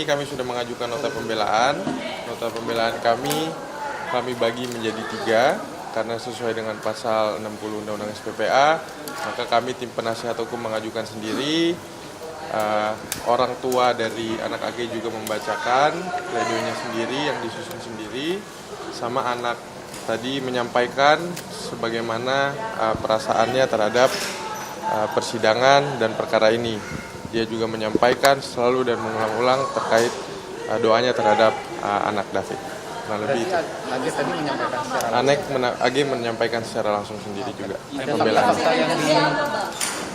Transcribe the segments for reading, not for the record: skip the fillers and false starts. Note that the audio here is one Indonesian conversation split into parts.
kami sudah mengajukan nota pembelaan. Nota pembelaan kami bagi menjadi 3 karena sesuai dengan pasal 60 Undang-Undang SPPA, maka kami tim penasihat hukum mengajukan sendiri. Orang tua dari anak AG juga membacakan pledoinya sendiri yang disusun sendiri, sama anak tadi menyampaikan sebagaimana perasaannya terhadap persidangan dan perkara ini. Dia juga menyampaikan selalu dan mengulang-ulang terkait doanya terhadap anak David. Nah, lebih itu. AG tadi menyampaikan secara AG menyampaikan secara langsung sendiri juga ada pembelaan. fakta yang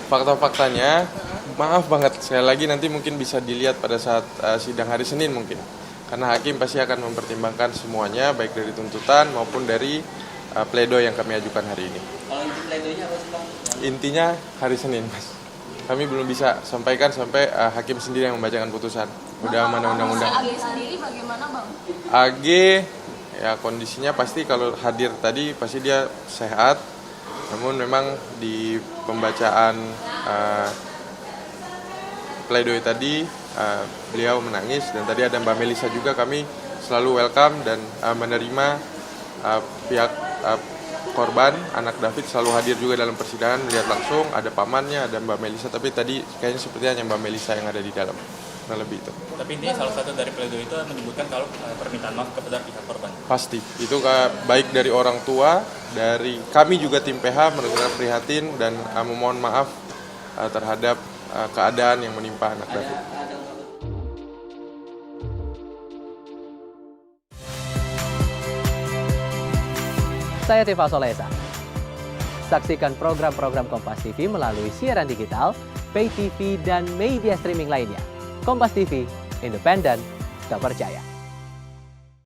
Fakta-faktanya, maaf banget, sekali lagi nanti mungkin bisa dilihat pada saat sidang hari Senin mungkin. Karena hakim pasti akan mempertimbangkan semuanya, baik dari tuntutan maupun dari pledoi yang kami ajukan hari ini. Kalau inti pledoinya apa sih, Bang? Intinya hari Senin, Mas. Kami belum bisa sampaikan sampai hakim sendiri yang membacakan putusan. Udah mana undang-undang. AG sendiri bagaimana, Bang? AG ya kondisinya pasti kalau hadir tadi pasti dia sehat. Namun memang di pembacaan pledoi tadi beliau menangis, dan tadi ada Mbak Melisa juga. Kami selalu welcome dan menerima pihak korban, anak David selalu hadir juga dalam persidangan, melihat langsung. Ada pamannya, ada Mbak Melisa, tapi tadi kayaknya sepertinya hanya Mbak Melisa yang ada di dalam. Nah, lebih itu. Tapi intinya salah satu dari pledoi itu menyebutkan kalau permintaan maaf kepada pihak korban. Pasti, itu baik dari orang tua, dari kami juga tim PH mendengar prihatin dan memohon maaf terhadap keadaan yang menimpa anak David. Saya Tifa Solesa. Saksikan program-program Kompas TV melalui siaran digital, pay TV, dan media streaming lainnya. Kompas TV, independen, terpercaya.